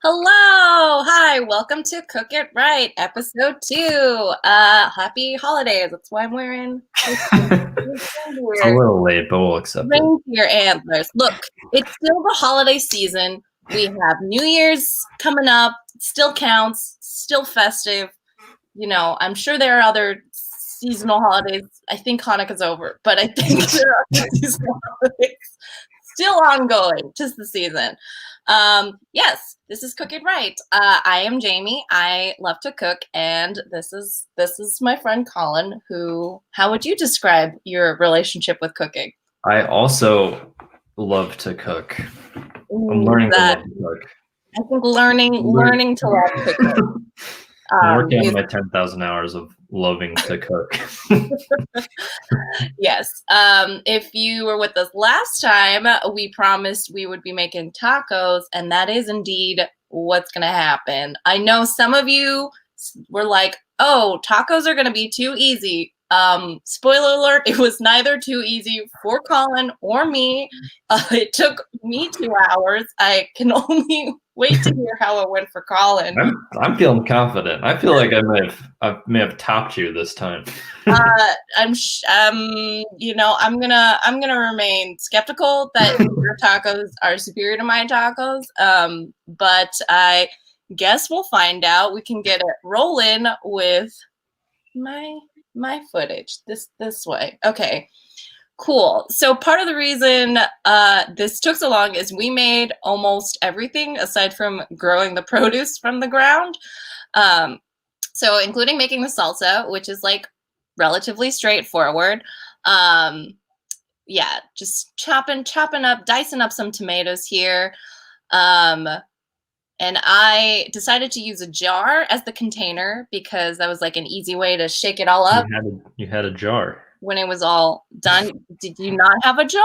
Hello, hi, welcome to Cook It Right, episode 2. Happy holidays. That's why I'm wearing It's a little late, but we'll accept it. reindeer antlers. Look, it's still the holiday season. We have New Year's coming up, still counts, still festive. I'm sure there are other seasonal holidays. I think Hanukkah's over, but I think there are seasonal holidays still ongoing, just the season. Yes, this is Cook It Right. I am Jamie. I love to cook, and this is my friend Colin. How would you describe your relationship with cooking? I also love to cook. I'm Ooh, learning to that love to cook. I think learning to love cooking. I'm working on Is my 10,000 hours of loving to cook. Yes. If you were with us last time, we promised we would be making tacos, and that is indeed what's going to happen. I know some of you were like, oh, tacos are going to be too easy. Spoiler alert, it was neither too easy for Colin or me. It took me 2 hours. I can only wait to hear how it went for Colin. I'm feeling confident. I feel like I may have topped you this time. I'm gonna remain skeptical that your tacos are superior to my tacos. But I guess we'll find out. We can get it rolling with my footage this way. Okay, cool. So part of the reason this took so long is we made almost everything aside from growing the produce from the ground. So including making the salsa, which is like relatively straightforward. Yeah, just chopping up, dicing up some tomatoes here. And I decided to use a jar as the container because that was like an easy way to shake it all up You had a jar. when it was all done. Did you not have a jar?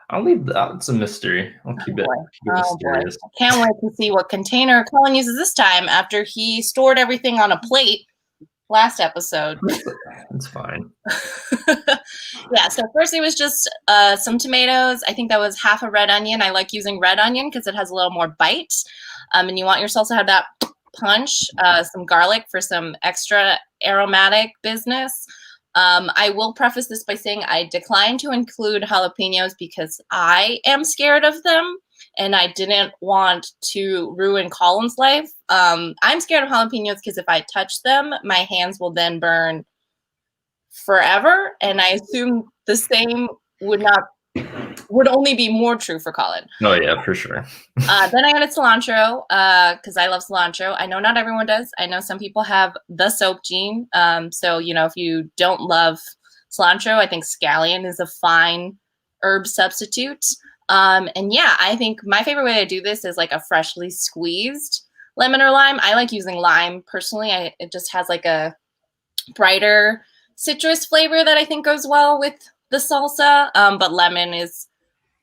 I'll leave that. It's a mystery. I'll keep it Oh boy. mysterious. I can't wait to see what container Colin uses this time after he stored everything on a plate last episode. It's fine. Yeah, so first it was just some tomatoes. I think that was half a red onion. I like using red onion because it has a little more bite. And you want your salsa to have that punch. Some garlic for some extra aromatic business. I will preface this by saying I declined to include jalapenos because I am scared of them and I didn't want to ruin Colin's life. I'm scared of jalapenos because if I touch them, my hands will then burn forever, and I assume the same would only be more true for Colin. Oh yeah, for sure. Then I added cilantro because I love cilantro. I know not everyone does. I know some people have the soap gene. So if you don't love cilantro, I think scallion is a fine herb substitute. And yeah, I think my favorite way to do this is like a freshly squeezed lemon or lime. I like using lime personally. It just has like a brighter citrus flavor that I think goes well with the salsa, but lemon is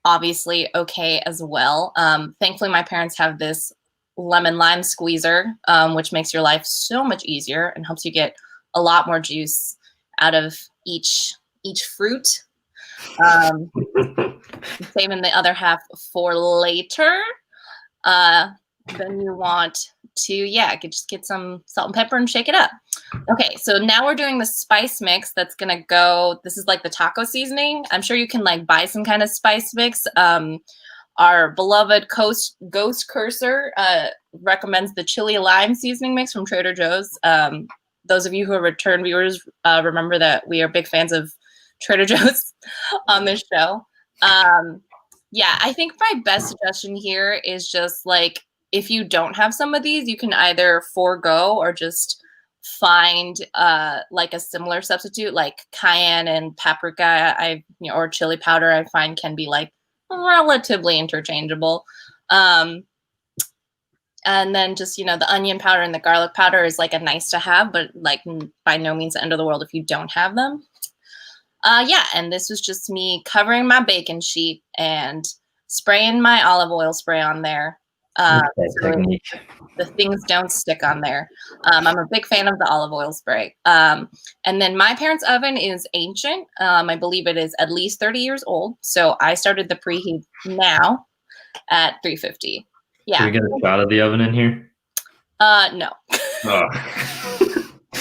obviously okay as well. Thankfully, my parents have this lemon lime squeezer, which makes your life so much easier and helps you get a lot more juice out of each fruit. Saving the other half for later. Then you want to, just get some salt and pepper and shake it up. Okay, so now we're doing the spice mix that's gonna go, this is like the taco seasoning. I'm sure you can like buy some kind of spice mix. Our beloved Ghost Cursor recommends the chili lime seasoning mix from Trader Joe's. Those of you who are return viewers remember that we are big fans of Trader Joe's on this show. I think my best suggestion here is just like, if you don't have some of these, you can either forego or just find like a similar substitute, like cayenne and paprika, or chili powder. I find can be like relatively interchangeable. And then just the onion powder and the garlic powder is like a nice to have, but like by no means the end of the world if you don't have them. And this was just me covering my baking sheet and spraying my olive oil spray on there. So the things don't stick on there. I'm a big fan of the olive oil spray. And then my parents' oven is ancient. I believe it is at least 30 years old. So I started the preheat now at 350. Yeah. Can we get a shot of the oven in here? No. Oh.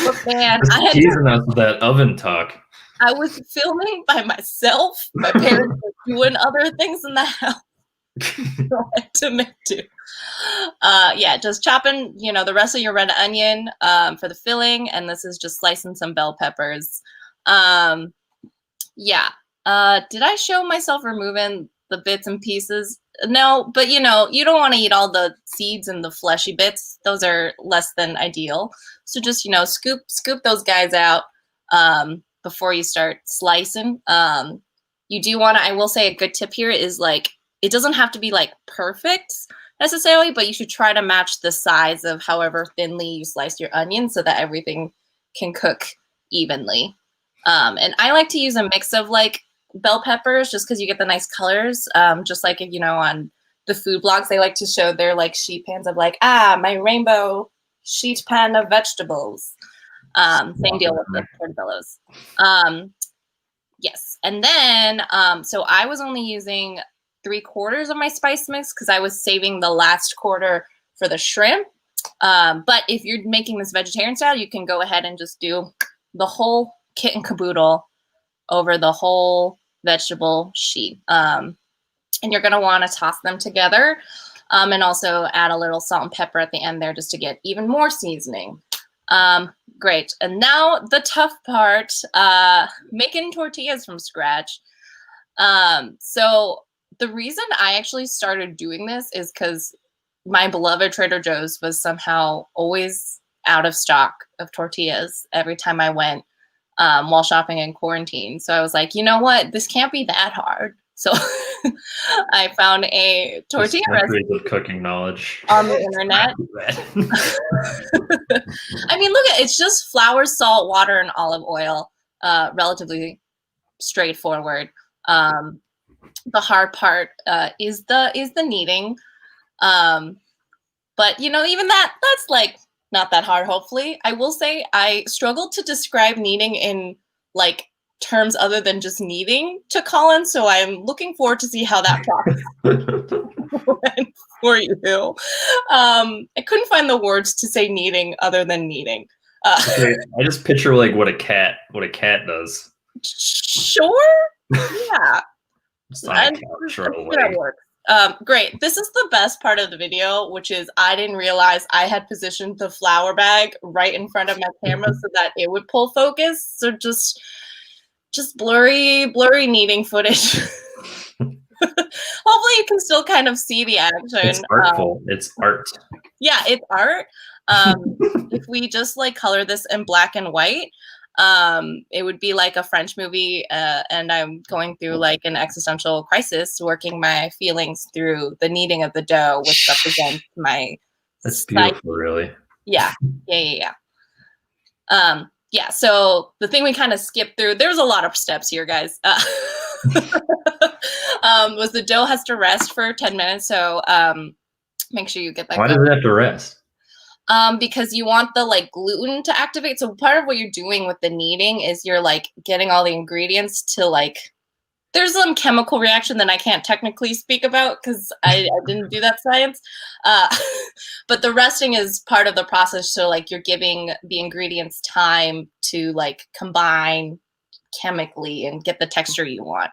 Look, man, Just teasing us with that oven talk. I was filming by myself. My parents were doing other things in the house. So I had to make do. Yeah, just chopping, the rest of your red onion for the filling, and this is just slicing some bell peppers. Yeah. Did I show myself removing the bits and pieces? No, but you don't want to eat all the seeds and the fleshy bits. Those are less than ideal. So just, scoop those guys out before you start slicing. You do want to, I will say a good tip here is like, it doesn't have to be like perfect necessarily, but you should try to match the size of however thinly you slice your onion so that everything can cook evenly. And I like to use a mix of like bell peppers just because you get the nice colors. Just like, on the food blogs, they like to show their like sheet pans of like, my rainbow sheet pan of vegetables. Same deal with the portobellos. Yes. And then, so I was only using 3/4 of my spice mix because I was saving the last quarter for the shrimp. But if you're making this vegetarian style, you can go ahead and just do the whole kit and caboodle over the whole vegetable sheet. And you're going to want to toss them together and also add a little salt and pepper at the end there just to get even more seasoning. Great. And now the tough part, making tortillas from scratch. So the reason I actually started doing this is because my beloved Trader Joe's was somehow always out of stock of tortillas every time I went while shopping in quarantine. So I was like, you know what? This can't be that hard. So I found a tortilla recipe with cooking knowledge on the internet. I mean, look it's just flour, salt, water, and olive oil. Relatively straightforward. The hard part is the kneading. But even that's like not that hard, hopefully. I will say I struggled to describe kneading in like terms other than just kneading to Colin, so I'm looking forward to see how that process went for you. I couldn't find the words to say kneading other than kneading. Okay, I just picture like what a cat does. Sure. Yeah. That works. Great. This is the best part of the video, which is I didn't realize I had positioned the flour bag right in front of my camera so that it would pull focus. So just blurry kneading footage. Hopefully you can still kind of see the action. It's artful. It's art. Yeah, it's art. If we just like color this in black and white, it would be like a French movie, and I'm going through like an existential crisis, working my feelings through the kneading of the dough, which represents my. That's beautiful, really. Yeah. Yeah. So the thing we kind of skipped through, there's a lot of steps here, guys. Was the dough has to rest for 10 minutes. So make sure you get that. Why does it have to rest? Because you want the like gluten to activate. So part of what you're doing with the kneading is you're like getting all the ingredients to like, there's some chemical reaction that I can't technically speak about because I didn't do that science. But the resting is part of the process. So like you're giving the ingredients time to like combine chemically and get the texture you want.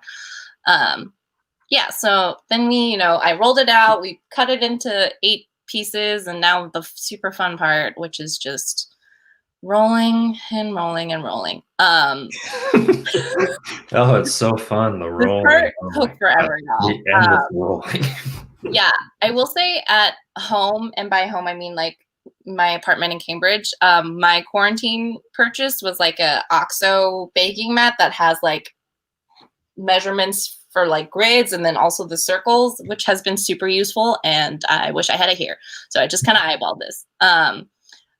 Yeah, so then I rolled it out, we cut it into 8 pieces, and now the super fun part, which is just rolling and rolling and rolling. Oh, it's so fun, the rolling. This part took forever, y'all. The endless rolling. Yeah, I will say at home, and by home I mean like my apartment in Cambridge, my quarantine purchase was like a OXO baking mat that has like measurements for like grids and then also the circles, which has been super useful, and I wish I had it here. So I just kind of eyeballed this.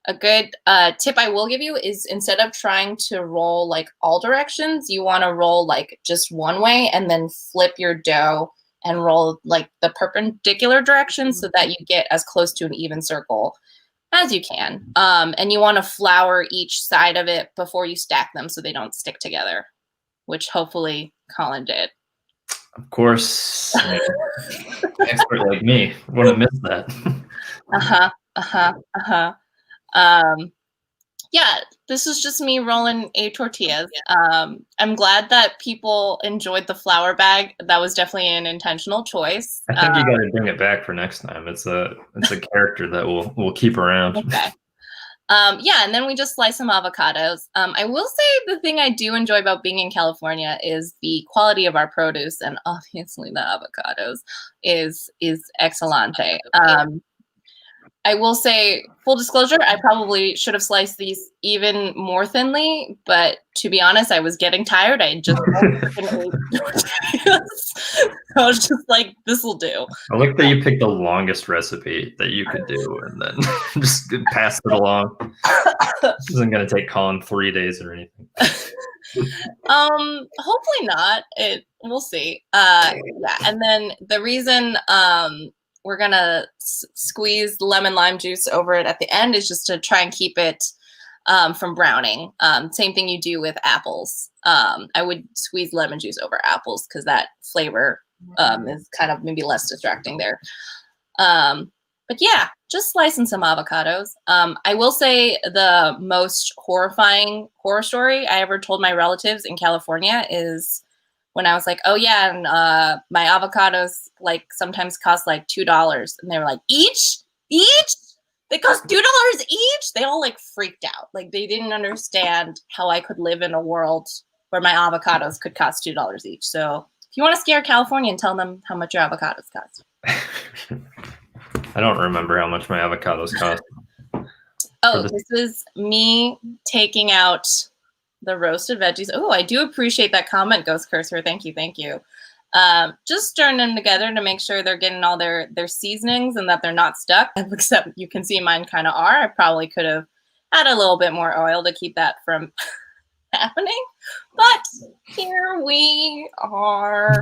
A good tip I will give you is instead of trying to roll like all directions, you want to roll like just one way and then flip your dough and roll like the perpendicular direction so that you get as close to an even circle as you can. And you want to flour each side of it before you stack them so they don't stick together, which hopefully Colin did. Of course, expert like me wouldn't miss that. Yeah, this is just me rolling 8 tortillas. I'm glad that people enjoyed the flour bag. That was definitely an intentional choice. I think you got to bring it back for next time. It's a character that we'll keep around. Okay. Yeah, and then we just slice some avocados. I will say the thing I do enjoy about being in California is the quality of our produce, and obviously the avocados is excelente. I will say, full disclosure, I probably should have sliced these even more thinly, but to be honest, I was getting tired. I just I was just like, this will do. I like that you picked the longest recipe that you could do and then just pass it along. This isn't going to take Colin 3 days or anything. Hopefully not. We'll see. Yeah, and then the reason we're gonna squeeze lemon lime juice over it at the end is just to try and keep it from browning. Same thing you do with apples. I would squeeze lemon juice over apples because that flavor is kind of maybe less distracting there. But yeah, just slicing some avocados. I will say the most horrifying horror story I ever told my relatives in California is when I was like, oh yeah, and my avocados like sometimes cost like $2. And they were like, each? They cost $2 each? They all like freaked out. Like they didn't understand how I could live in a world where my avocados could cost $2 each. So if you want to scare California and tell them how much your avocados cost. I don't remember how much my avocados cost. Oh, this is me taking out the roasted veggies. Oh, I do appreciate that comment, Ghost Cursor. Thank you. Just stirring them together to make sure they're getting all their seasonings and that they're not stuck. Except you can see mine kind of are. I probably could have had a little bit more oil to keep that from happening. But here we are.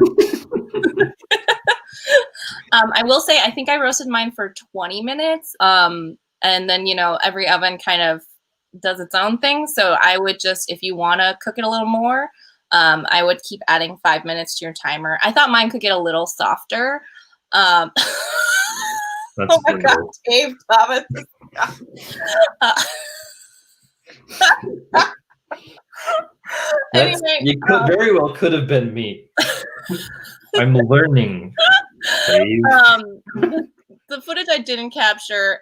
I will say, I think I roasted mine for 20 minutes. And then, every oven kind of does its own thing. So I would just, if you want to cook it a little more, I would keep adding 5 minutes to your timer. I thought mine could get a little softer. Oh my God, Dave Thomas. Anyway, you could very well could have been me. I'm learning. The footage I didn't capture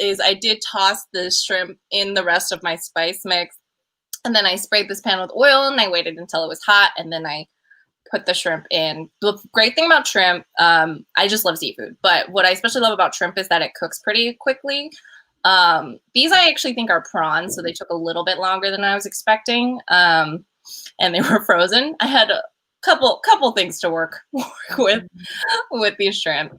is I did toss the shrimp in the rest of my spice mix. And then I sprayed this pan with oil and I waited until it was hot. And then I put the shrimp in. The great thing about shrimp, I just love seafood. But what I especially love about shrimp is that it cooks pretty quickly. These I actually think are prawns. So they took a little bit longer than I was expecting. And they were frozen. I had a couple things to work with these shrimp.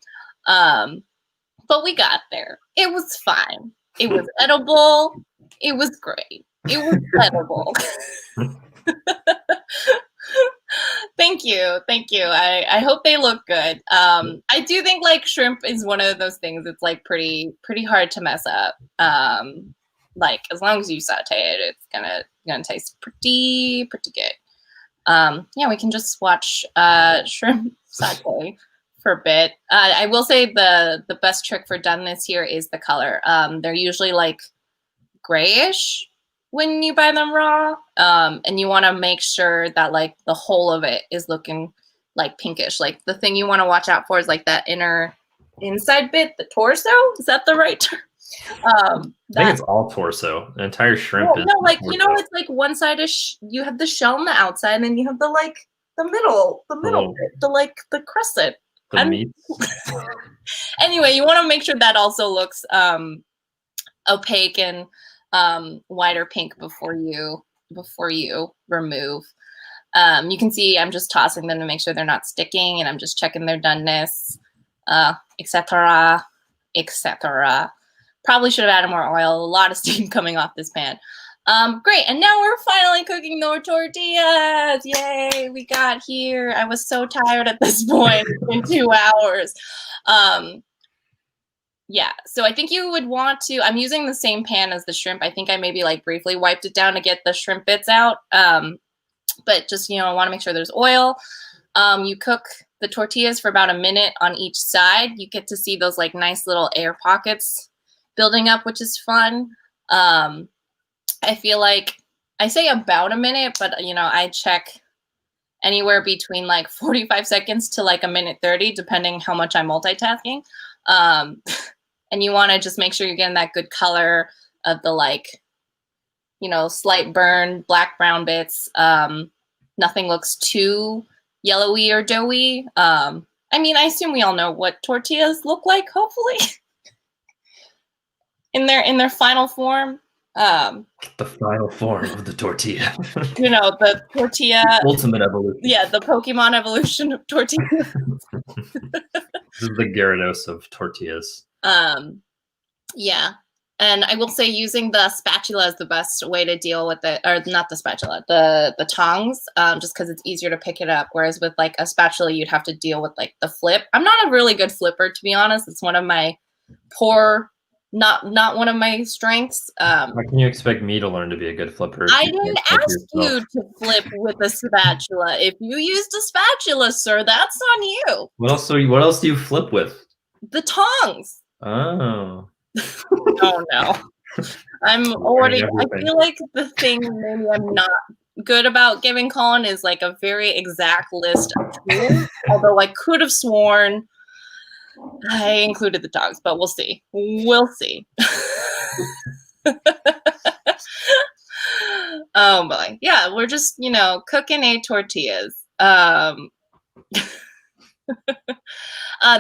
But we got there. It was fine. It was edible. It was great. It was edible. Thank you. I hope they look good. I do think like shrimp is one of those things that's like pretty hard to mess up. Like as long as you saute it, it's gonna taste pretty good. Yeah, we can just watch shrimp saute for a bit. I will say the best trick for doneness here is the color. They're usually like grayish when you buy them raw, and you want to make sure that like the whole of it is looking like pinkish. Like the thing you want to watch out for is like that inside bit, the torso. Is that the right term? I think it's all torso. The entire shrimp is. No, like it's like one side is you have the shell on the outside, and then you have the middle bit, the crescent. The meat. Anyway, you want to make sure that also looks opaque and wider pink before you remove. You can see I'm just tossing them to make sure they're not sticking, and I'm just checking their doneness, etc. Probably should have added more oil. A lot of steam coming off this pan. Great, and now we're finally cooking the tortillas. Yay, we got here. I was so tired at this point. It's been 2 hours. Yeah, so I think you would want to, I'm using the same pan as the shrimp. I think I maybe like briefly wiped it down to get the shrimp bits out. But just, want to make sure there's oil. You cook the tortillas for about a minute on each side, you get to see those like nice little air pockets building up, which is fun. I feel like I say about a minute, but I check anywhere between like 45 seconds to like a minute 30, depending how much I'm multitasking. And you want to just make sure you're getting that good color of the like, slight burn, black brown bits. Nothing looks too yellowy or doughy. I assume we all know what tortillas look like, hopefully, in their final form. The final form of the tortilla. The tortilla. Ultimate evolution. Yeah, the Pokemon evolution of tortillas. This is the Gyarados of tortillas. Yeah. And I will say using the spatula is the best way to deal with it, or not the spatula, the tongs, just because it's easier to pick it up. Whereas with like a spatula, you'd have to deal with like the flip. I'm not a really good flipper, to be honest. It's one of my not one of my strengths. How can you expect me to learn to be a good flipper? I didn't ask you to flip with a spatula. If you used a spatula, sir, that's on you. What else do you flip with? The tongs. Oh. Oh no. I feel like the thing maybe I'm not good about giving Colin is like a very exact list of tools. Although I could have sworn I included the dogs, but we'll see. We'll see. Oh boy. Yeah, we're just, cooking 8 tortillas.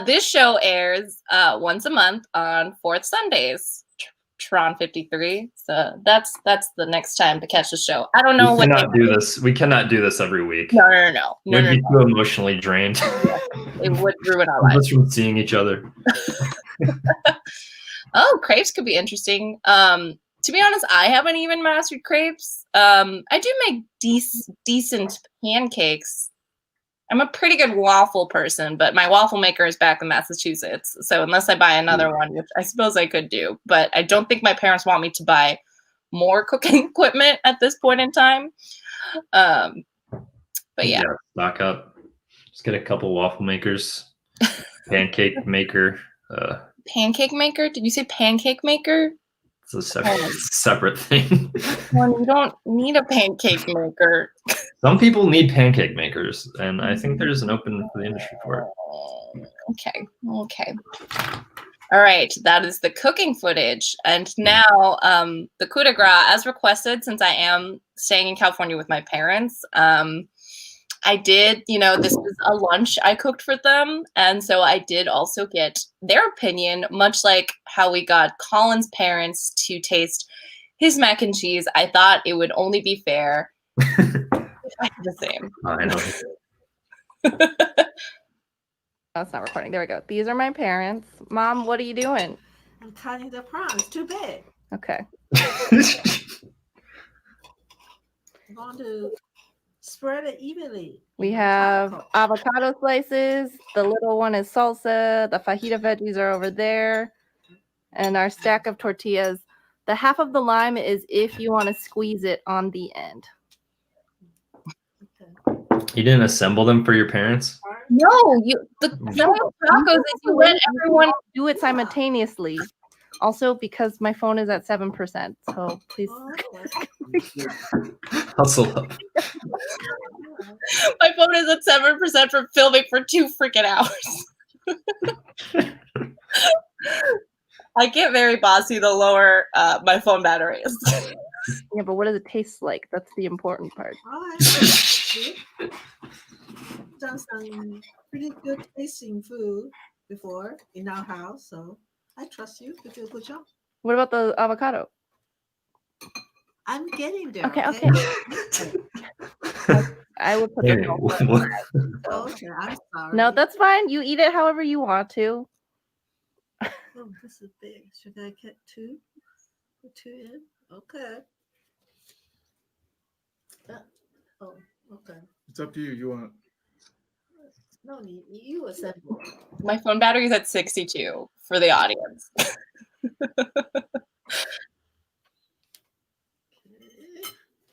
This show airs once a month on 4th Sundays. Tron 53. So that's the next time to catch the show. I don't know we cannot do this every week. No. We'd be too emotionally drained. It would ruin our lives. Just from seeing each other. Oh, crepes could be interesting. To be honest, I haven't even mastered crepes. I do make decent pancakes. I'm a pretty good waffle person, but my waffle maker is back in Massachusetts. So unless I buy another one, which I suppose I could do, but I don't think my parents want me to buy more cooking equipment at this point in time. But yeah. Stock up. Just get a couple waffle makers, pancake maker. Pancake maker? Did you say pancake maker? It's a separate thing. Well, you don't need a pancake maker. Some people need pancake makers, and I think there's an open for the industry for it. Okay. All right, that is the cooking footage. And now the coup de grace, as requested, since I am staying in California with my parents, I did, this was a lunch I cooked for them. And so I did also get their opinion, much like how we got Colin's parents to taste his mac and cheese. I thought it would only be fair if I did the same. I know. Oh, it's not recording. There we go. These are my parents. Mom, what are you doing? I'm cutting the prawns. Too big. Okay. I'm going to spread it evenly. We have avocado slices. The little one is salsa. The fajita veggies are over there. And our stack of tortillas. The half of the lime is if you want to squeeze it on the end. You didn't assemble them for your parents? No, the tacos is you let everyone do it simultaneously. Also, because my phone is at 7%, so please. Hustle up. My phone is at 7% for filming for 2 freaking hours. I get very bossy the lower my phone battery is. Yeah, but what does it taste like? That's the important part. Done some pretty good tasting food before in our house, so I trust you to do a good job. What about the avocado? I'm getting there. Okay. I would put it. Okay, I'm sorry. No, that's fine. You eat it however you want to. Oh, this is big. Should I get 2? Put 2 in? Okay. Oh, okay. It's up to you. You want? No, you assemble. My phone battery is at 62 for the audience.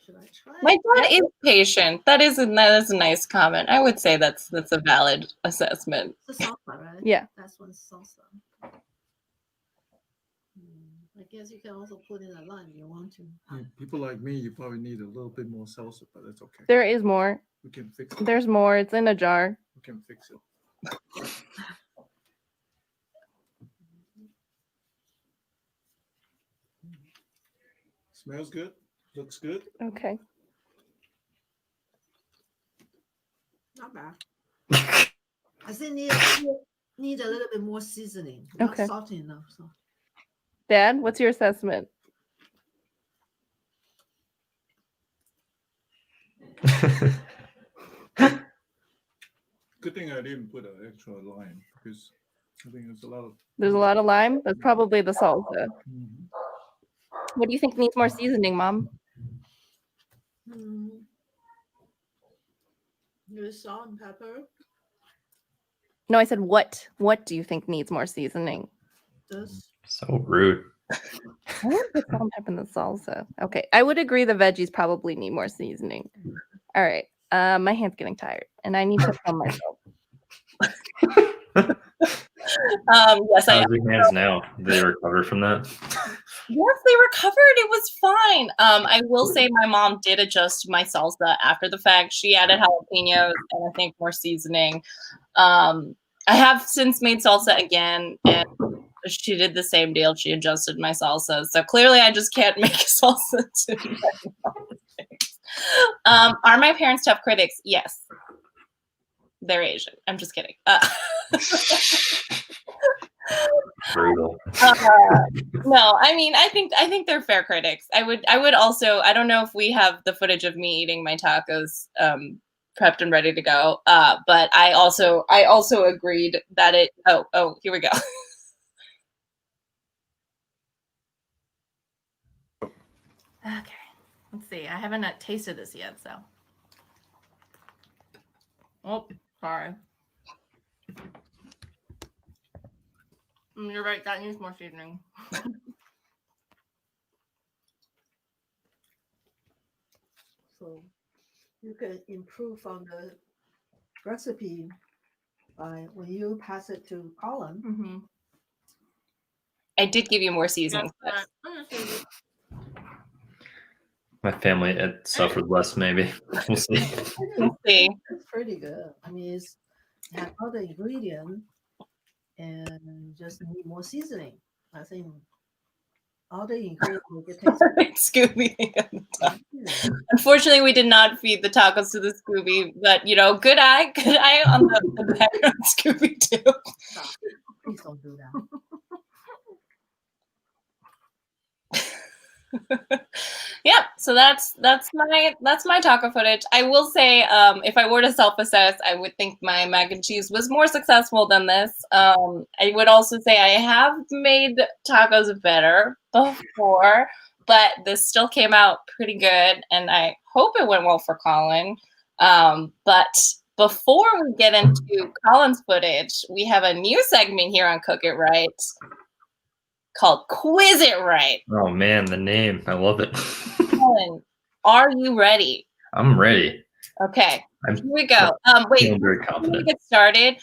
Should I try? My dad is patient. That is a nice comment. I would say that's a valid assessment. It's a salsa, right? Yeah. That's one salsa. I guess you can also put in a lime if you want to. Yeah, people like me, you probably need a little bit more salsa, but that's okay. There is more. We can fix it. There's more. It's in a jar. We can fix it. Smells good. Looks good. Okay. Not bad. I think need a little bit more seasoning. Okay. Not salty enough. So. Dad, what's your assessment? Good thing I didn't put an extra lime because I think there's a lot of. There's a lot of lime. That's probably the salsa. Mhm. What do you think needs more seasoning, Mom? There's salt and pepper. No, I said what. What do you think needs more seasoning? This. So rude. I would put salt and pepper in the salsa. Okay, I would agree the veggies probably need more seasoning. All right, my hand's getting tired, and I need to film myself. Yes, How's your hands now? Did they recover from that? Yes, they recovered. It was fine. I will say my mom did adjust my salsa after the fact. She added jalapenos and I think more seasoning. I have since made salsa again, and she did the same deal. She adjusted my salsa. So clearly I just can't make salsa to my mom's things. Are my parents tough critics? Yes. They're Asian. I'm just kidding. Brutal. No, I mean, I think they're fair critics. I would also, I don't know if we have the footage of me eating my tacos prepped and ready to go. But I also agreed that it, oh, here we go. Okay, let's see. I haven't tasted this yet, so. Oh, sorry. You're right, that needs more seasoning. So you can improve on the recipe by when you pass it to Colin. Mm-hmm. I did give you more seasoning. My family had suffered less, maybe. We'll see. Let's see. It's pretty good. I mean, it has other ingredients and just need more seasoning. I think all the ingredients make it taste Scooby. Unfortunately, we did not feed the tacos to the Scooby, but good eye on the background Scooby too. Stop. Please don't do that. Yeah, so that's my taco footage. I will say, if I were to self-assess, I would think my mac and cheese was more successful than this. I would also say I have made tacos better before, but this still came out pretty good, and I hope it went well for Colin. But before we get into Colin's footage, we have a new segment here on Cook It Right called Quiz It Right. Oh man, the name. I love it. Colin, are you ready? I'm ready. Okay, I'm here we go. Wait, feeling very before we confident. get started,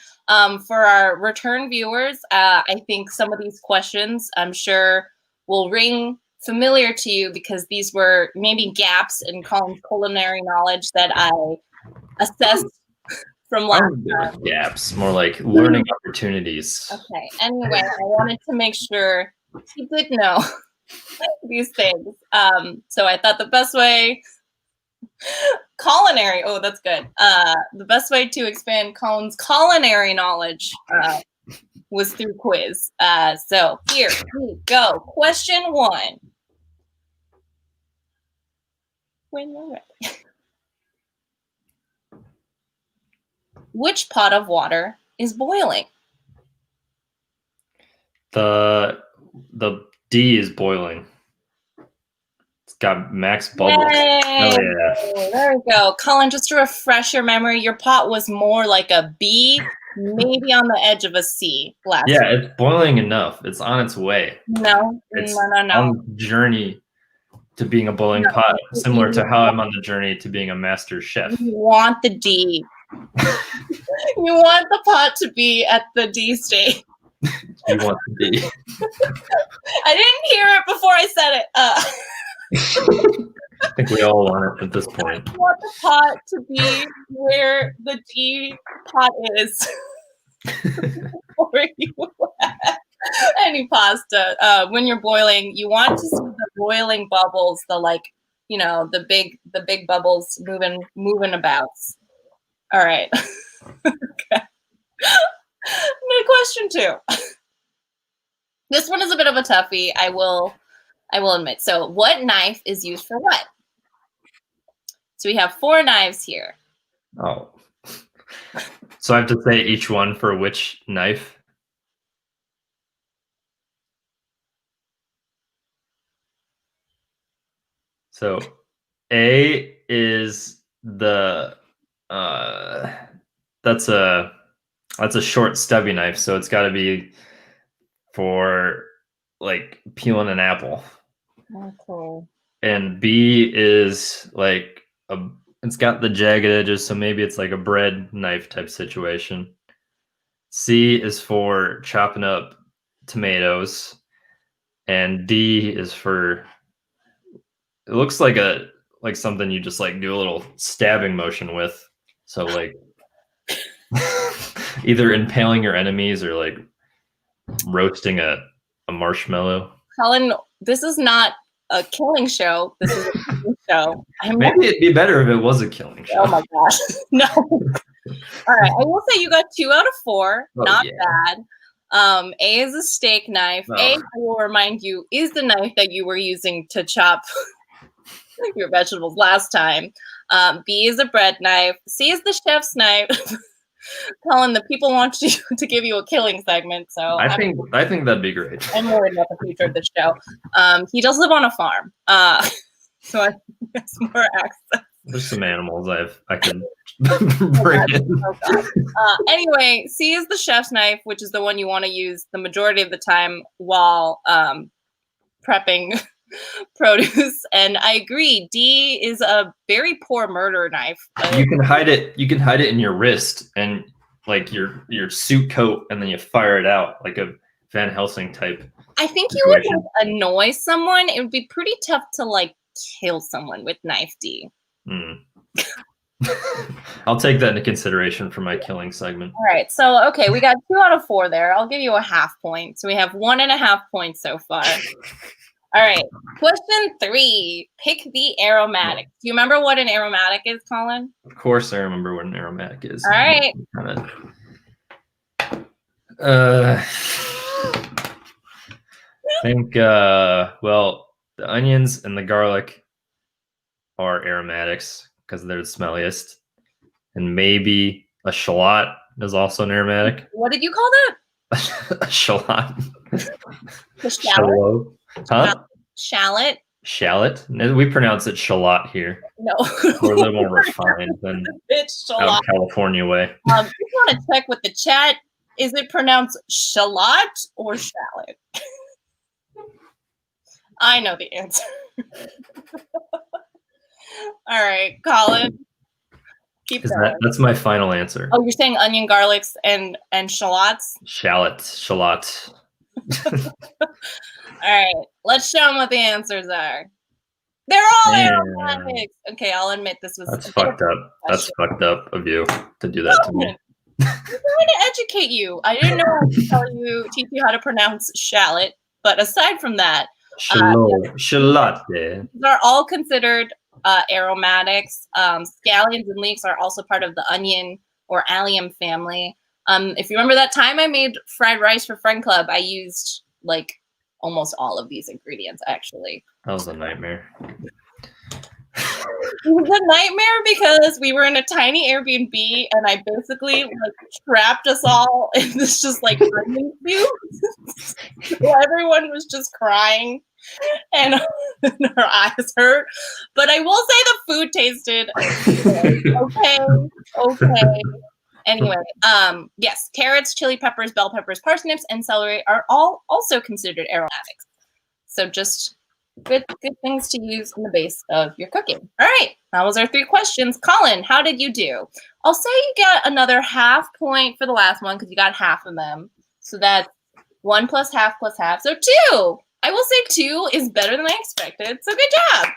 for our return viewers, I think some of these questions I'm sure will ring familiar to you because these were maybe gaps in Colin's culinary knowledge that I assessed from I last don't think time. there were gaps, more like learning opportunities. Okay, anyway, I wanted to make sure he did know these things. So I thought the best way, culinary, oh, that's good. The best way to expand Colin's culinary knowledge was through quiz. So here we go. Question 1. When you're ready. Which pot of water is boiling? The D is boiling. It's got max bubbles. Yay! Oh yeah. There we go. Colin, just to refresh your memory, your pot was more like a B, maybe on the edge of a C last Yeah, week. it's boiling enough. It's on its way. No, It's no. on the journey to being a boiling No, pot, similar to you how I'm on the journey to being a master chef. You want the D. You want the pot to be at the D state. You want to be. I didn't hear it before I said it. I think we all want it at this point. You want the pot to be where the D pot is. Where you any pasta. When you're boiling, you want to see the boiling bubbles, the big bubbles moving about. All right. Okay. Question 2. This one is a bit of a toughie, I will admit. So what knife is used for what? So we have 4 knives here. Oh. So I have to say each one for which knife? So A is the that's a short stubby knife, so it's got to be for like peeling an apple. Okay. And B is like it's got the jagged edges, so maybe it's like a bread knife type situation. C is for chopping up tomatoes, and D is for, it looks like something you just like do a little stabbing motion with. So like either impaling your enemies or like roasting a marshmallow. Colin, this is not a killing show. This is a cooking show. Maybe it'd be better if it was a killing show. Oh my gosh. No. All right. I will say you got 2 out of 4. Oh, Not yeah. bad. A is a steak knife. Oh. A, I will remind you, is the knife that you were using to chop your vegetables last time. B is a bread knife. C is the chef's knife. Colin, the people want you to give you a killing segment, so I think that'd be great. I'm worried about the future of the show. He does live on a farm, so I think there's more access. There's some animals I could bring in. Oh God. Anyway, C is the chef's knife, which is the one you want to use the majority of the time while prepping produce. And I agree, D is a very poor murder knife. You can hide it in your wrist and like your suit coat, and then you fire it out like a Van Helsing type. I think you would like, annoy someone. It would be pretty tough to like kill someone with knife D. I'll take that into consideration for my killing segment. All right, so okay, we got 2 out of 4 there. I'll give you a half point. So we have 1.5 points so far. All right, question 3. Pick the aromatic. Do you remember what an aromatic is, Colin? Of course, I remember what an aromatic is. All right. I think well, the onions and the garlic are aromatics because they're the smelliest, and maybe a shallot is also an aromatic. What did you call that? A shallot. The shallot. Huh? Shallot. Shallot. We pronounce it shallot here. No. We're a little more refined than It's out shallot. California way. Just want to check with the chat. Is it pronounced shallot or shallot? I know the answer. All right, Colin. Keep going. That's my final answer. Oh, you're saying onion, garlics, and shallots? Shallot. All right, let's show them what the answers are. They're all aromatics. Okay, I'll admit this was. That's fucked up. That's fucked up of you to do that to me. I'm trying to educate you. I didn't know how to teach you how to pronounce shallot, but aside from that, Shallot. these are all considered aromatics. Scallions and leeks are also part of the onion or allium family. If you remember that time I made fried rice for Friend Club, I used like almost all of these ingredients actually. That was a nightmare. It was a nightmare because we were in a tiny Airbnb and I basically like trapped us all in this just like onion soup. So everyone was just crying and our eyes hurt. But I will say the food tasted okay. Anyway, yes, carrots, chili peppers, bell peppers, parsnips, and celery are all also considered aromatics. So just Good things to use in the base of your cooking. All right, that was our 3 questions. Colin, how did you do? I'll say you got another half point for the last one because you got half of them. So that's 1 plus half. So 2. I will say 2 is better than I expected. So good job.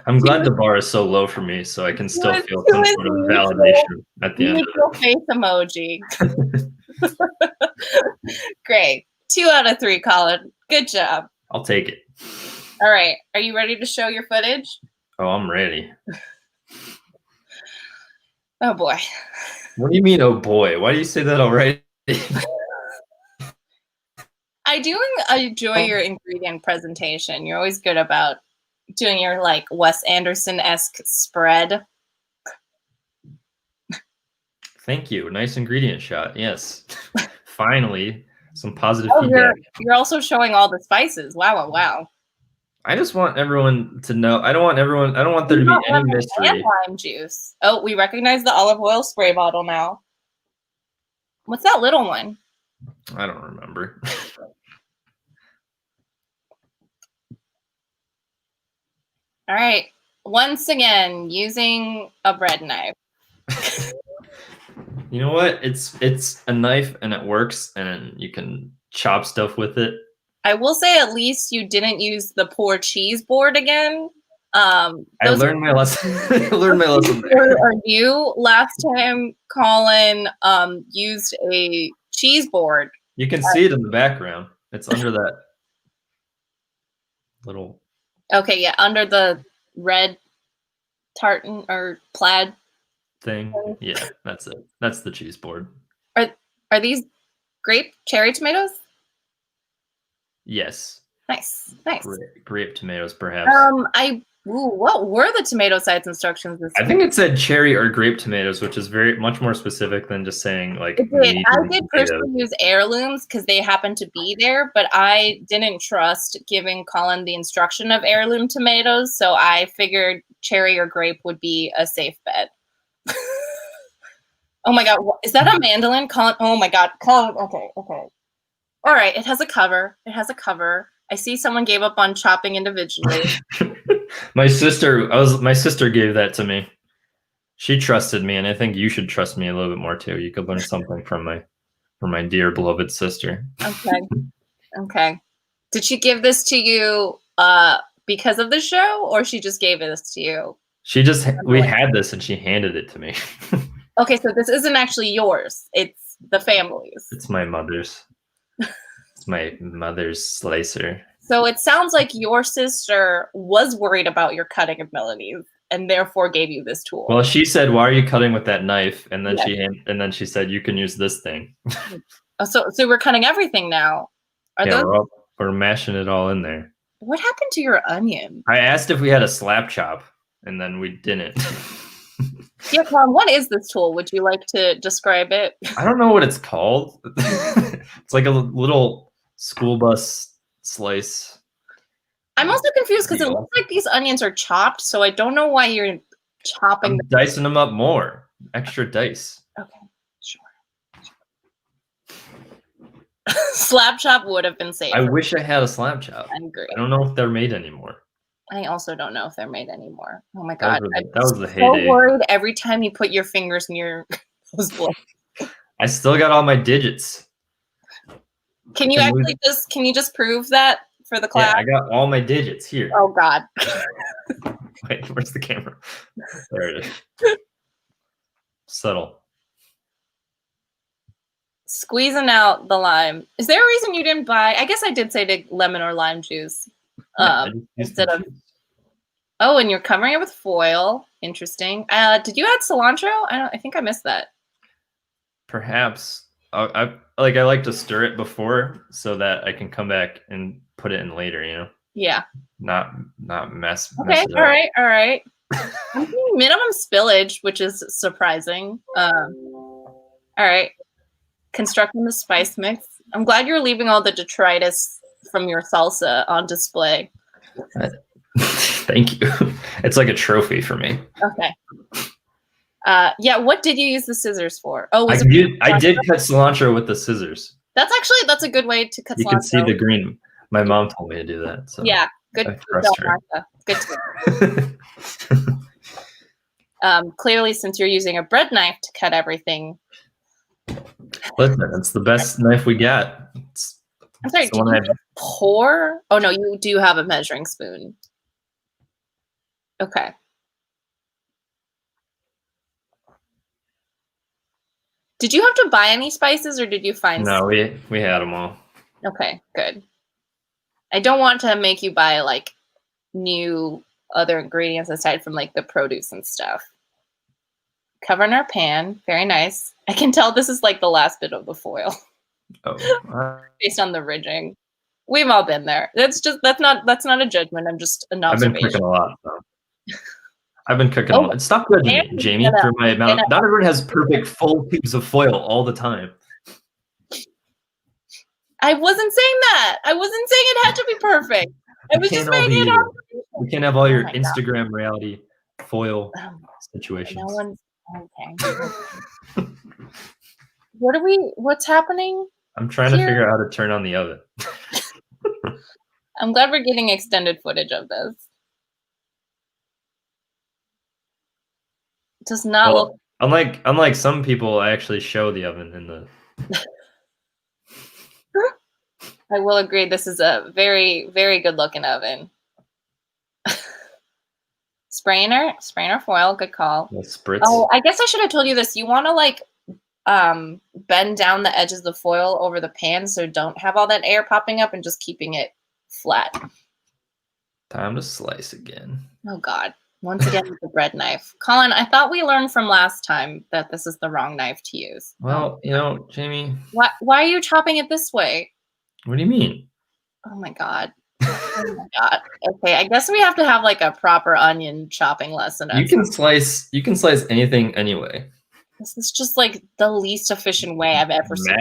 I'm glad the bar is so low for me, so I can still Two feel is some sort of validation at the end of neutral face emoji. Great. 2 out of 3, Colin. Good job. I'll take it. All right. Are you ready to show your footage? Oh, I'm ready. Oh boy. What do you mean, oh boy? Why do you say that already? I do enjoy your ingredient presentation. You're always good about doing your like Wes Anderson-esque spread. Thank you. Nice ingredient shot. Yes. Finally, some positive Oh, feedback. you're also showing all the spices. Wow. I just want everyone to know. I don't want there to be any mystery. And lime juice. Oh, we recognize the olive oil spray bottle now. What's that little one? I don't remember. All right. Once again, using a bread knife. You know what? It's a knife and it works, and you can chop stuff with it. I will say at least you didn't use the poor cheese board again. I learned my lesson. I learned my lesson there. Are you last time Colin used a cheese board? You can see it in the background. It's under that little. Okay, yeah, under the red tartan or plaid thing. Yeah, that's it. That's the cheese board. Are these cherry tomatoes? Yes. Nice. Grape tomatoes, perhaps. What were the tomato size instructions this I think it said cherry or grape tomatoes, which is much more specific than just saying like. I did personally use heirlooms because they happened to be there, but I didn't trust giving Colin the instruction of heirloom tomatoes, so I figured cherry or grape would be a safe bet. Oh my god, is that a mandolin? Colin, oh my god, Colin, okay. All right, it has a cover. I see someone gave up on chopping individually. My sister gave that to me. She trusted me, and I think you should trust me a little bit more too. You could learn something from my dear beloved sister. Okay. Did she give this to you because of the show, or she just gave this to you? We had this, and she handed it to me. Okay, so this isn't actually yours. It's the family's. It's my mother's. It's my mother's slicer. So it sounds like your sister was worried about your cutting abilities and therefore gave you this tool. Well, she said, "Why are you cutting with that knife?" And then she said, "You can use this thing." So we're cutting everything now. We're mashing it all in there. What happened to your onion? I asked if we had a slap chop, and then we didn't. Yeah, Colin, what is this tool? Would you like to describe it? I don't know what it's called. It's like a little school bus slice. I'm also confused because it looks like these onions are chopped, so I don't know why you're chopping. I'm dicing them up more. Extra dice. Okay, sure. Slap chop would have been safe. I wish I had a slap chop. I agree. I don't know if they're made anymore. I also don't know if they're made anymore. Oh my god. That was the heyday. So worried every time you put your fingers near those blades. I still got all my digits. Can you just prove that for the class? Yeah, I got all my digits here. Oh god. Wait, where's the camera? There it is. Subtle. Squeezing out the lime. Is there a reason you didn't buy? I guess I did say to lemon or lime juice. Instead of. Oh, and you're covering it with foil. Interesting. Did you add cilantro? I think I missed that. Perhaps. I like to stir it before so that I can come back and put it in later. You know. Yeah. Not mess. Okay. All right. I'm seeing minimum spillage, which is surprising. All right. Constructing the spice mix. I'm glad you're leaving all the detritus from your salsa on display. Thank you. It's like a trophy for me. Okay. Yeah. What did you use the scissors for? Oh, I did cut cilantro with the scissors. That's a good way to cut cilantro. You can see the green. My mom told me to do that. So Yeah, good. I Good trust job, her. Martha. Good. Clearly, since you're using a bread knife to cut everything. Listen, it's the best knife we got. I'm sorry, it's the did one you just pour? Oh, no, you do have a measuring spoon. Okay. Did you have to buy any spices or did you find No, we had them all. Okay, good. I don't want to make you buy like new other ingredients aside from like the produce and stuff. Cover in our pan. Very nice. I can tell this is like the last bit of the foil Oh, based on the ridging. We've all been there. That's not a judgment. I'm just an I've been observation. cooking a lot. So. I've been cooking Oh, a lot. Stop judging me, and Jamie, gonna- for my amount. Not everyone has perfect full tubes of foil all the time. I wasn't saying that. I wasn't saying it had to be perfect. I was just making it up. We can't have all your my God. Instagram reality foil No situations. one's okay. What's happening? I'm trying to figure out how to turn on the oven. I'm glad we're getting extended footage of this. It does not look. Unlike some people, I actually show the oven in the. I will agree. This is a very, very good looking oven. Sprainer foil. Good call. Spritz. Oh, I guess I should have told you this. You want to like bend down the edges of the foil over the pan so don't have all that air popping up and just keeping it flat. Time to slice again. Oh God. Once again with the bread knife. Colin, I thought we learned from last time that this is the wrong knife to use. Well, Jamie. Why are you chopping it this way? What do you mean? Oh my God. Oh my God. Okay, I guess we have to have like a proper onion chopping lesson. You can slice anything anyway. This is just like the least efficient way I've ever seen.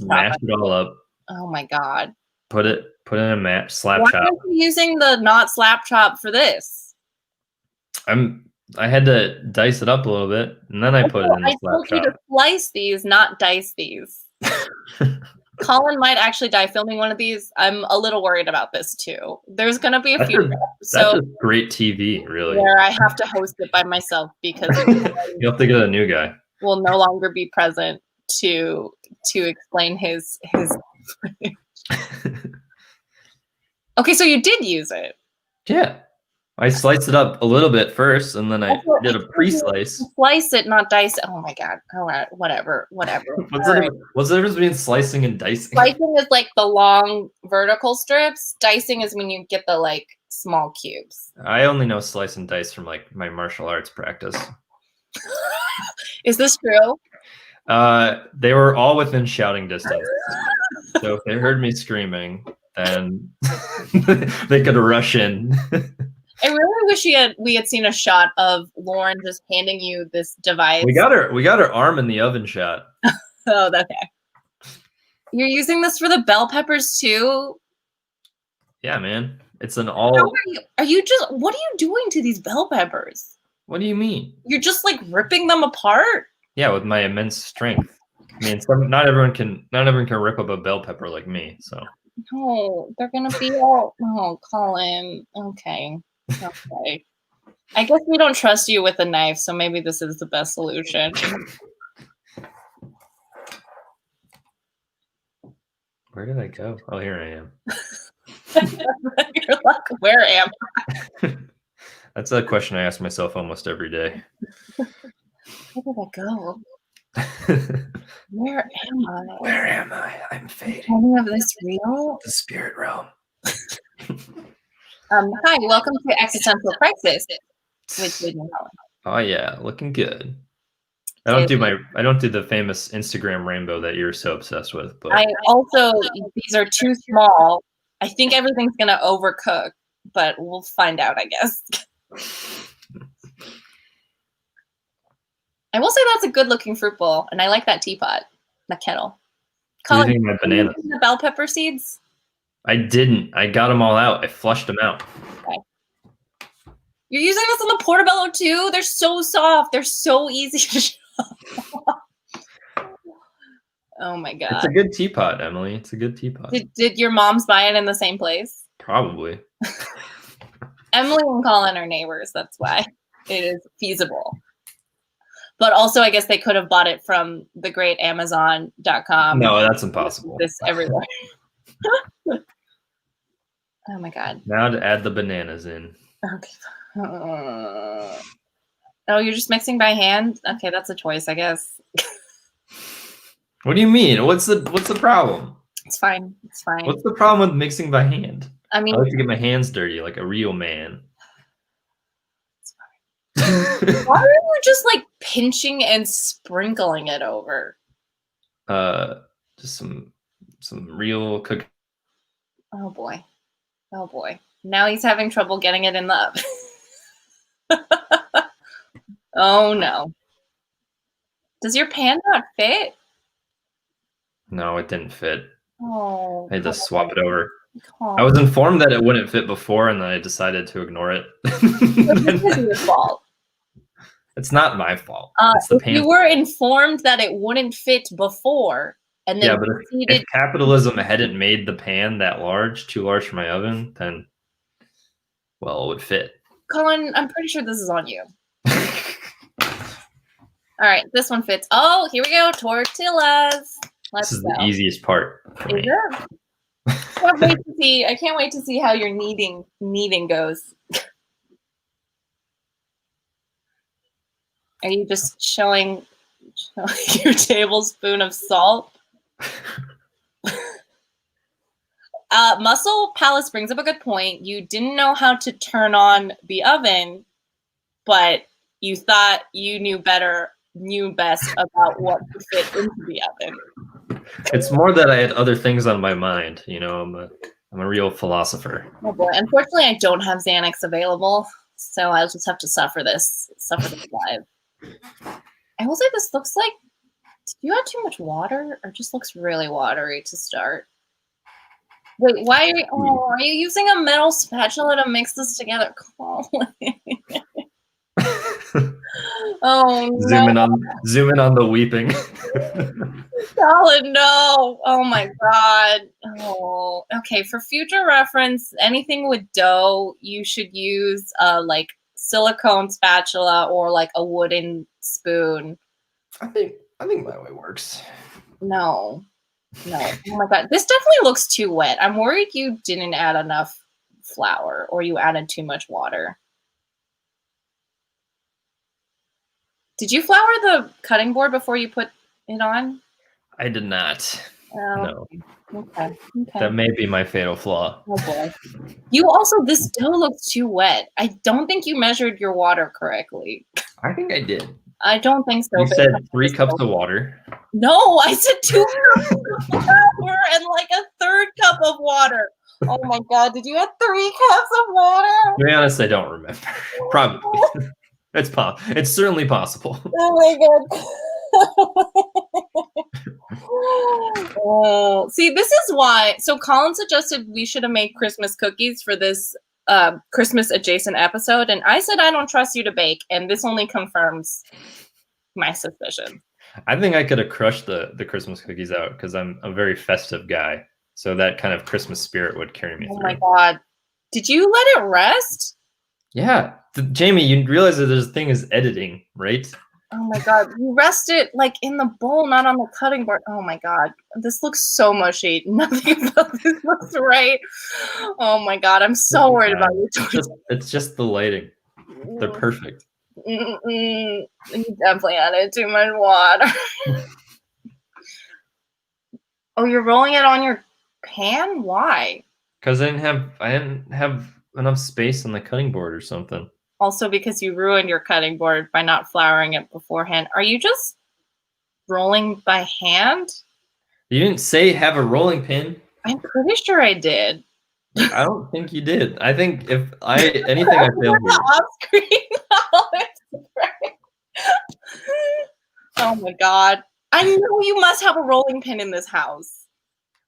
Mash it all up. Oh my God. Put it in a slap Why chop. are you using the not slap chop for this? I had to dice it up a little bit, and then I put it in the slap I told you to chop. slice these, not dice these. Colin might actually die filming one of these. I'm a little worried about this too. There's gonna be a few That's just great TV, really. where I have to host it by myself because you have to get a new guy. Will no longer be present to explain his. Okay, so you did use it. Yeah. I sliced it up a little bit first, and then I did a pre-slice. Slice it, not dice it. Oh my God. All right, whatever. What's the difference between slicing and dicing? Slicing is like the long vertical strips. Dicing is when you get the like small cubes. I only know slice and dice from like my martial arts practice. Is this true? They were all within shouting distance. So if they heard me screaming, then they could rush in. I really wish we had seen a shot of Lauren just handing you this device. We got her arm in the oven shot. Oh, okay. You're using this for the bell peppers too? Yeah, man. It's an all. Are you just? What are you doing to these bell peppers? What do you mean? You're just like ripping them apart? Yeah, with my immense strength. I mean, not everyone can rip up a bell pepper like me. So. No, they're gonna be all. Oh, Colin. Okay. Okay. I guess we don't trust you with a knife, so maybe this is the best solution. Where did I go? Oh, here I am. You're like, where am I? That's a question I ask myself almost every day. Where did I go? Where am I? Where am I? I'm fading. Any of this real? The spirit realm. Hi, welcome to Existential Crisis with Jamie Lin. Oh yeah, looking good. I don't do the famous Instagram rainbow that you're so obsessed with. But I also, these are too small. I think everything's gonna overcook, but we'll find out, I guess. I will say that's a good looking fruit bowl, and I like that teapot, that kettle. Colin, using my bananas. The bell pepper seeds? I didn't. I got them all out. I flushed them out. Okay. You're using this on the portobello too? They're so soft. They're so easy to chop. Oh my It's god. a good teapot, Emily. It's a good teapot. Did your moms buy it in the same place? Probably. Emily and Colin are neighbors. That's why it is feasible. But also, I guess they could have bought it from the great Amazon.com. No, that's impossible. This everywhere. Oh my god. Now to add the bananas in. Okay. Oh, you're just mixing by hand? Okay, that's a choice, I guess. What do you mean? What's the problem? It's fine. It's fine. What's the problem with mixing by hand? I mean, I like to get my hands dirty like a real man. why are you just like pinching and sprinkling it over? Just some real cooking. Oh boy. Oh boy. Now he's having trouble getting it in the oven. Oh no. Does your pan not fit? No, it didn't fit. Oh. I had to swap it over. Oh. I was informed that it wouldn't fit before, and then I decided to ignore it. This is your fault. It's not my fault. It's the If pan. you were informed that it wouldn't fit before, and then Yeah, but if capitalism hadn't made the pan that large, too large for my oven, then, well, it would fit. Colin, I'm pretty sure this is on you. All right, this one fits. Oh, here we go. Tortillas. Let's This is go. the easiest part for Is me. it? I can't wait to see how your kneading goes. Are you just showing your tablespoon of salt? Muscle Palace brings up a good point. You didn't know how to turn on the oven, but you thought you knew best about what to fit into the oven. It's more that I had other things on my mind. You know, I'm a real philosopher. Oh boy. Unfortunately, I don't have Xanax available, so I'll just have to suffer this live. I will say this looks like, did you add too much water, or just looks really watery to start? Wait, why are you using a metal spatula to mix this together? Oh no. Zoom in on the weeping. Colin, no. Oh my god. Oh, okay. For future reference, anything with dough, you should use like silicone spatula or like a wooden spoon. I think my way works. No. Oh my god. This definitely looks too wet. I'm worried you didn't add enough flour or you added too much water. Did you flour the cutting board before you put it on? I did not. No. Okay. That may be my fatal flaw. Oh boy. This dough looks too wet. I don't think you measured your water correctly. I think I did. I don't think so. You said 3 cups of water. No, I said 2 cups of flour and like a 3rd cup of water. Oh my god, did you have 3 cups of water? To be honest, I don't remember. Probably. It's certainly possible. Oh my god. Oh, see, this is why. So Colin suggested we should have made Christmas cookies for this Christmas adjacent episode, and I said I don't trust you to bake, and this only confirms my suspicion. I think I could have crushed the Christmas cookies out because I'm a very festive guy. So that kind of Christmas spirit would carry me through. Oh my god. Did you let it rest? Yeah. Jamie, you realize that there's a thing as editing, right? Oh my god. You rest it like in the bowl, not on the cutting board. Oh my god. This looks so mushy. Nothing about this looks right. Oh my god. I'm so worried about you. It's just the lighting. They're perfect. You definitely added too much water. Oh, you're rolling it on your pan? Why? Because I didn't have enough space on the cutting board or something. Also because you ruined your cutting board by not flouring it beforehand. Are you just rolling by hand? You didn't say have a rolling pin. I'm pretty sure I did. I don't think you did. I think anything I failed with. Off screen knowledge. Oh my god. I know you must have a rolling pin in this house.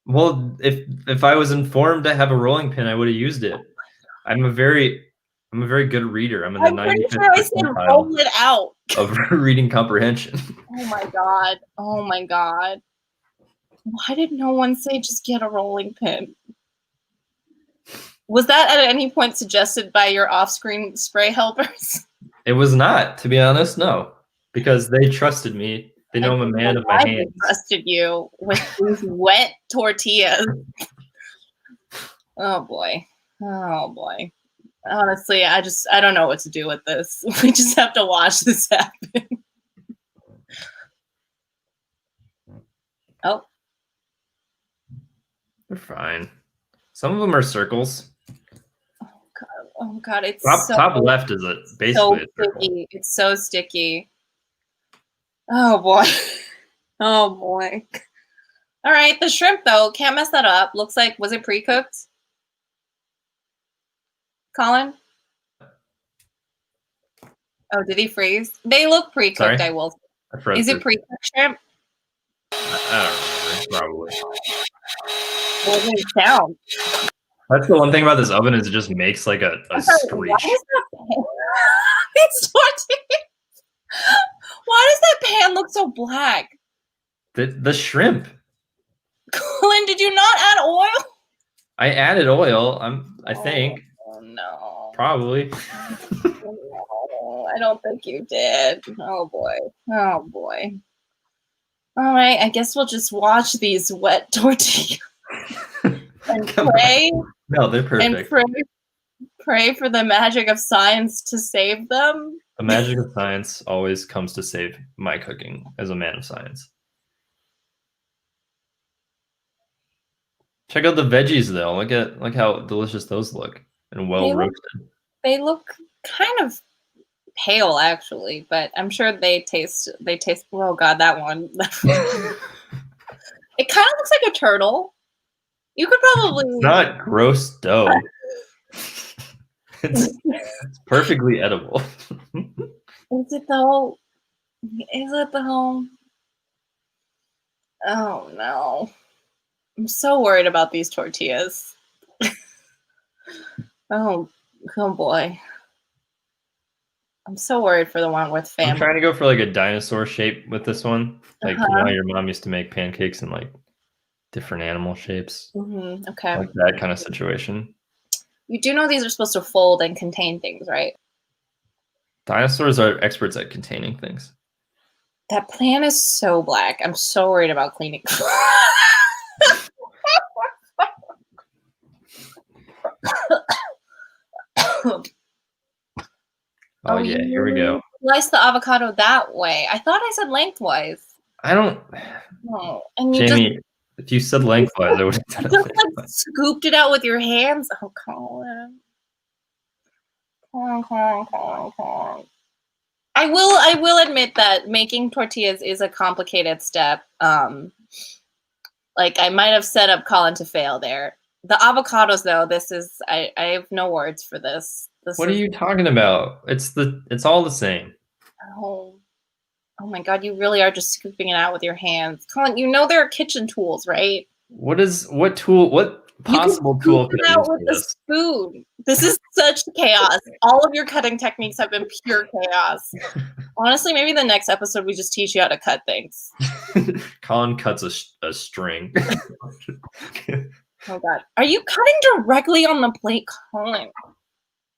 Well, if I was informed to have a rolling pin, I would have used it. I'm a very good reader. I'm in the 95th sure I said roll it out of reading comprehension. Oh my god. Oh my god. Why did no one say just get a rolling pin? Was that at any point suggested by your off-screen spray helpers? It was not, to be honest, no. Because they trusted me. They know I'm a man of my I hands. trusted you with these wet tortillas. Oh boy. Oh boy. Honestly, I don't know what to do with this. We just have to watch this happen. Oh. They're fine. Some of them are circles. Oh god, it's Top left is basically so a circle. sticky. It's so sticky. Oh boy. Oh boy. All right, the shrimp though, can't mess that up. Looks like, was it pre-cooked? Colin? Oh, did he freeze? They look pre-cooked, Sorry? I will. I froze Is it through. pre-cooked shrimp? I don't remember, probably. What does it sound? That's the one thing about this oven is it just makes like a Why screech. does that pan? It's tortilla. Why does that pan look so black? The shrimp. Colin, did you not add oil? I added oil. I think Oh no. probably. Oh, I don't think you did. Oh boy. Oh boy. All right, I guess we'll just watch these wet tortillas and pray. No, they're perfect. And pray for the magic of science to save them. The magic of science always comes to save my cooking as a man of science. Check out the veggies though. Look how delicious those look and well roasted. They look kind of pale actually, but I'm sure they taste oh god, that one. It kind of looks like a turtle. You could probably It's not gross dough. It's perfectly edible. Is it though? Is it though? Oh no. I'm so worried about these tortillas. oh boy. I'm so worried for the one with family. I'm trying to go for like a dinosaur shape with this one. Like you know how your mom used to make pancakes in like different animal shapes. Okay. Like that kind of situation. You do know these are supposed to fold and contain things, right? Dinosaurs are experts at containing things. That pan is so black. I'm so worried about cleaning. Oh yeah, here we go. Slice the avocado that way. I thought I said lengthwise. I don't. No, and you Jamie, if you said lengthwise, I would have done it. just like scooped it out with your hands. Oh, Colin. Colin. I will admit that making tortillas is a complicated step. Like I might have set up Colin to fail there. The avocados, though, I have no words for this. What are you talking about? It's all the same. Oh my god, you really are just scooping it out with your hands. Colin, you know there are kitchen tools, right? What possible tool could I use for this? Spoon. This is such chaos. All of your cutting techniques have been pure chaos. Honestly, maybe the next episode we just teach you how to cut things. Colin cuts a string. Oh god. Are you cutting directly on the plate, Colin?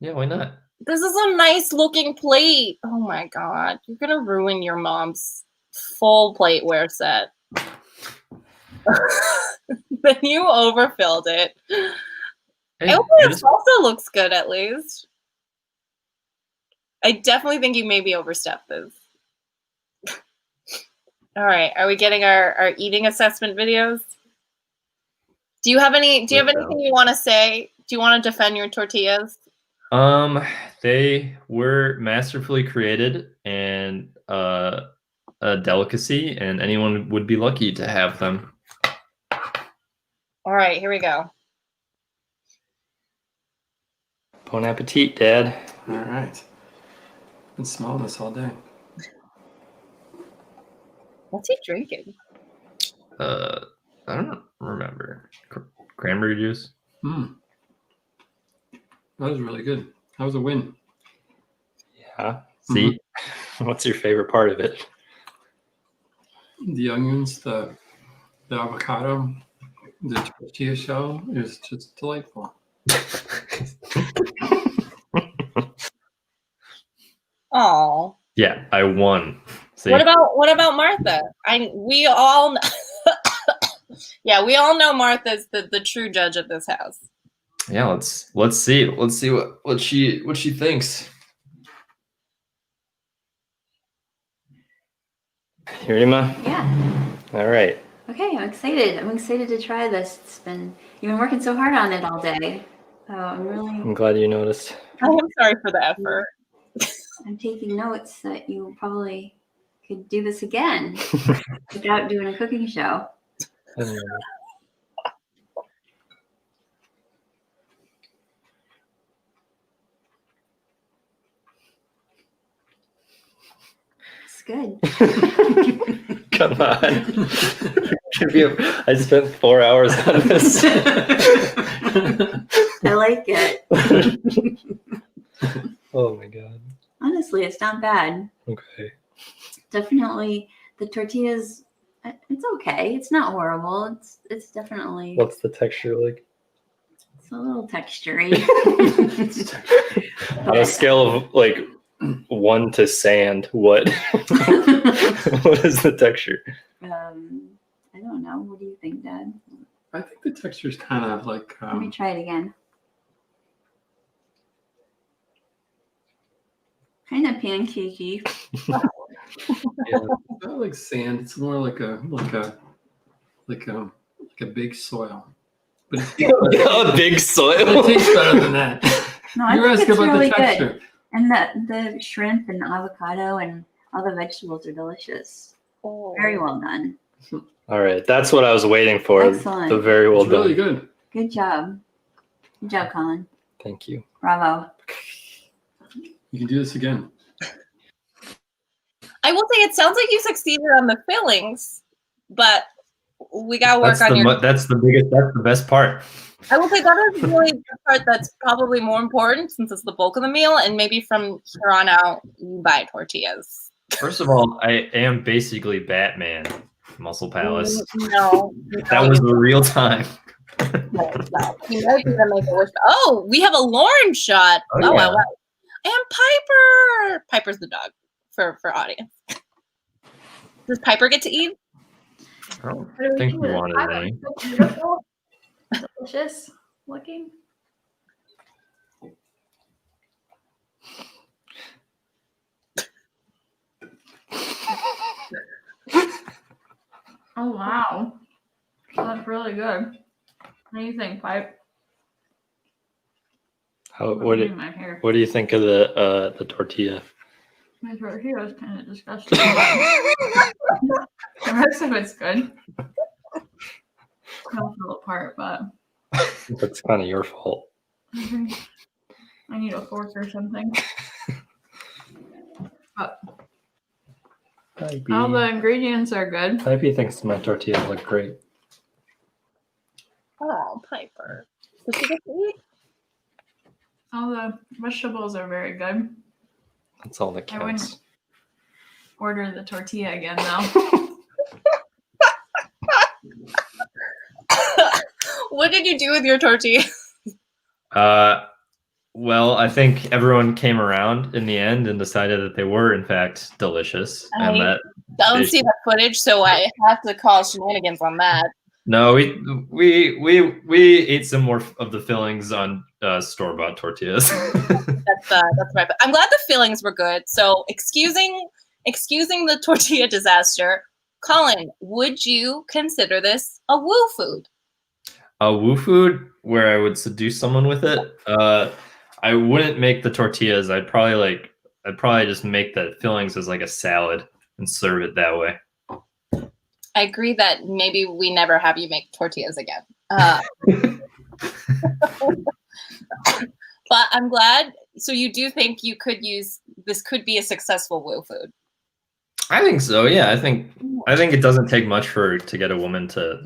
Yeah, why not? This is a nice looking plate. Oh my god. You're gonna ruin your mom's full plateware set. Then you overfilled it. Hey, I hope this also looks good at least. I definitely think you maybe overstepped this. All right. Are we getting our eating assessment videos? Do you have anything you want to say? Do you want to defend your tortillas? They were masterfully created and a delicacy, and anyone would be lucky to have them. All right, here we go. Bon appetit, Dad. All right. Been smelling this all day. What's he drinking? I don't remember. Cranberry juice. That was really good. That was a win. Yeah. See, What's your favorite part of it? The onions, the the avocado, the tortilla shell is just delightful. Oh. Yeah, I won. See? What about Martha? We all yeah, we all know Martha's the true judge of this house. Yeah, let's see what she thinks. You ready, Ma? Yeah. All right. Okay, I'm excited. I'm excited to try this. You've been working so hard on it all day. So I'm glad you noticed. I am sorry for the effort. I'm taking notes that you probably could do this again without doing a cooking show. It's good. Come on. I spent 4 hours on this. I like it. Oh my god. Honestly, it's not bad. Okay. Definitely, the tortillas. It's okay. It's not horrible. It's definitely. What's the texture like? It's a little textury. On a scale of like 1 to sand, what what is the texture? I don't know. What do you think, Dad? I think the texture is kind of like. Let me try it again. Kind of pancakey. Yeah, it's not like sand. It's more like a big soil. But A big soil. it tastes better than that. No, I You're think asking it's about really the texture. good. And the shrimp and the avocado and all the vegetables are delicious. Very well done. All right, that's what I was waiting for. Excellent. The very well It's done. really good. Good job. Good job, Colin. Thank you. Bravo. You can do this again. I will say it sounds like you succeeded on the fillings, but we gotta work on your. That's the best part. I will say that is really the part that's probably more important since it's the bulk of the meal, and maybe from here on out you buy tortillas. First of all, I am basically Batman, Muscle Palace. No, That was the real time. no. You might be the Make-A-Wish. Oh, we have a Lauren shot. Oh, yeah. Wow. And Piper. Piper's the dog for audience. Does Piper get to eat? I don't think we wanted any. Beautiful, delicious looking. Oh wow, that's really good. What do you think, Pipe? What do you think of the tortilla? My tortilla is kind of disgusting. The rest of it's good. Don't fall apart, but That's kind of your fault. I think I need a fork or something. But all the ingredients are good. Pipey thinks my tortillas look great. Oh, Piper. Did she get to eat? All the vegetables are very good. That's all that I wouldn't counts. order the tortilla again though. What did you do with your tortilla? Well, I think everyone came around in the end and decided that they were in fact delicious, and that Don't see the footage, so I have to call shenanigans on that. no, we ate some more of the fillings on store-bought tortillas. That's right. But I'm glad the fillings were good. So excusing the tortilla disaster, Colin, would you consider this a woo food? A woo food where I would seduce someone with it. I wouldn't make the tortillas. I'd probably just make the fillings as like a salad and serve it that way. I agree that maybe we never have you make tortillas again. But I'm glad. So you do think you could use this? Could be a successful woo food. I think so. Yeah, I think it doesn't take much to get a woman to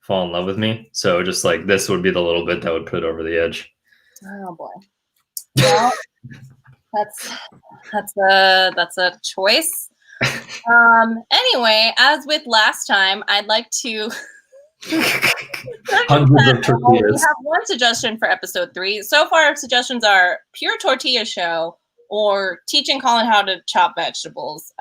fall in love with me. So just like this would be the little bit that would put it over the edge. Oh boy. Well, that's a choice. Anyway, as with last time, I'd like to Hundreds of We tortillas. have one suggestion for episode 3. So far, suggestions are pure tortilla show or teaching Colin how to chop vegetables.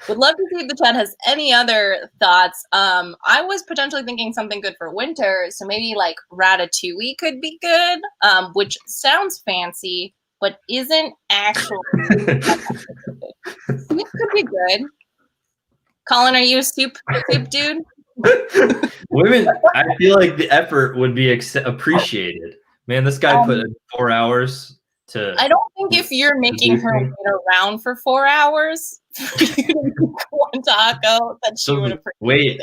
Would love to see if the chat has any other thoughts. I was potentially thinking something good for winter, so maybe like ratatouille could be good, which sounds fancy, but isn't actually. Soup could be good. Colin, are you a soup dude? Women, I feel like the effort would be appreciated. Man, this guy put in 4 hours to. I don't think if you're making her wait around for 4 hours for you to make one taco, that she would appreciate wait.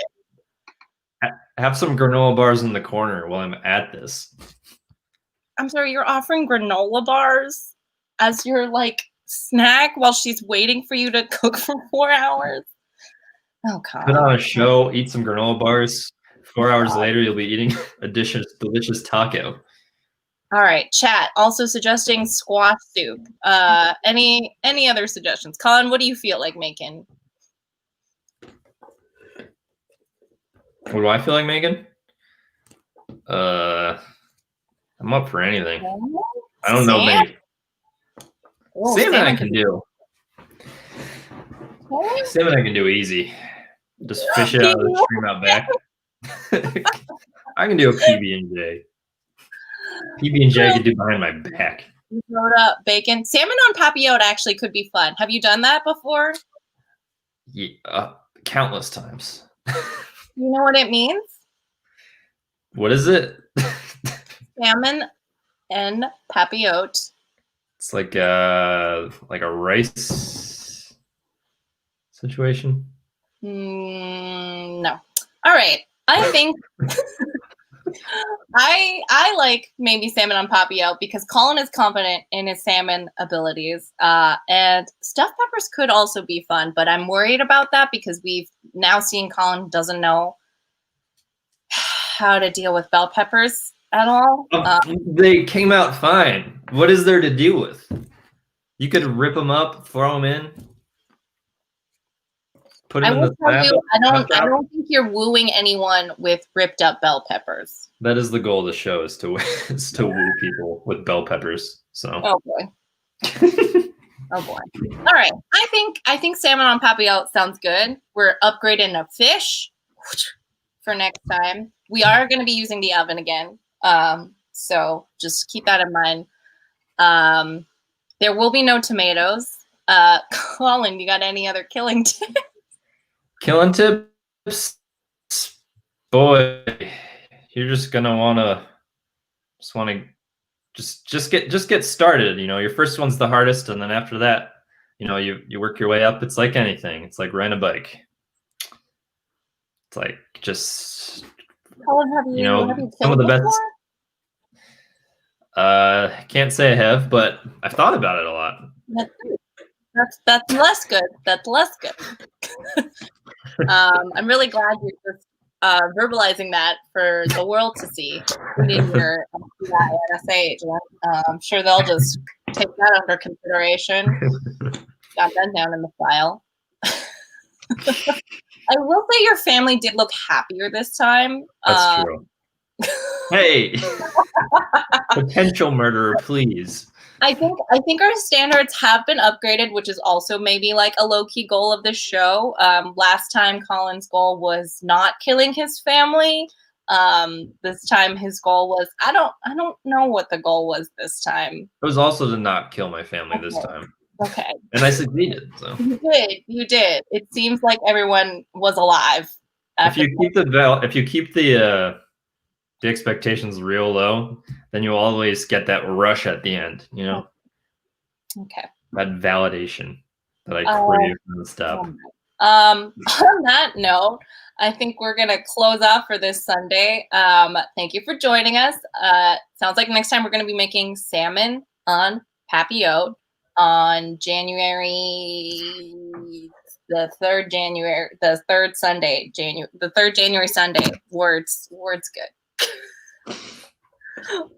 it. Have some granola bars in the corner while I'm at this. I'm sorry, you're offering granola bars as your like snack while she's waiting for you to cook for 4 hours? Oh God. Put on a show, eat some granola bars. 4 hours later, you'll be eating a delicious taco. All right, chat. Also suggesting squash soup. Any other suggestions? Colin, what do you feel like making? What do I feel like making? I'm up for anything. I don't know many. Oh, Salmon I can do. Okay. Salmon I can do easy. Just fish it out of the stream out back. I can do a PB&J. PB&J I can do behind my back. You wrote up bacon. Salmon on papillote actually could be fun. Have you done that before? Yeah, countless times. You know what it means? What is it? Salmon and papillote. It's like a rice situation. No. All right. I think I like maybe salmon on papillote because Colin is confident in his salmon abilities. And stuffed peppers could also be fun, but I'm worried about that because we've now seen Colin doesn't know how to deal with bell peppers at all. They came out fine. What is there to deal with? You could rip them up, throw them in. Put them in the slab. I don't think you're wooing anyone with ripped up bell peppers. That is the goal of the show: is to woo people with bell peppers. So. Oh boy. Oh boy. All right. I think salmon on papillote sounds good. We're upgrading to fish for next time. We are going to be using the oven again. So just keep that in mind. There will be no tomatoes. Colin, you got any other killing tips? Killing tips, boy, you're just gonna wanna just get started. You know, your first one's the hardest, and then after that, you know, you work your way up. It's like anything. It's like riding a bike. It's like just Colin, have you some of the best. Can't say I have, but I've thought about it a lot. That's less good. That's less good. I'm really glad you're just verbalizing that for the world to see in your NSH. I'm sure they'll just take that under consideration. Got that down in the file. I will say your family did look happier this time. That's true. Hey, potential murderer, please. I think our standards have been upgraded, which is also maybe like a low-key goal of the show. Last time Colin's goal was not killing his family. This time his goal was I don't know what the goal was this time. It was also to not kill my family this time. Okay. And I succeeded. So You did. It seems like everyone was alive. If you keep the expectations real low, then you'll always get that rush at the end, you know? Okay. That validation that I crave nonstop. On that note, I think we're going to close off for this Sunday. Thank you for joining us. Sounds like next time we're going to be making salmon on papillote on the third January Sunday. Words good.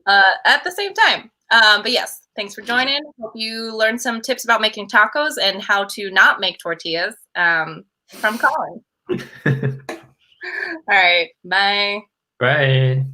At the same time. But yes, thanks for joining. Hope you learned some tips about making tacos and how to not make tortillas from Colin. right. Bye. Bye.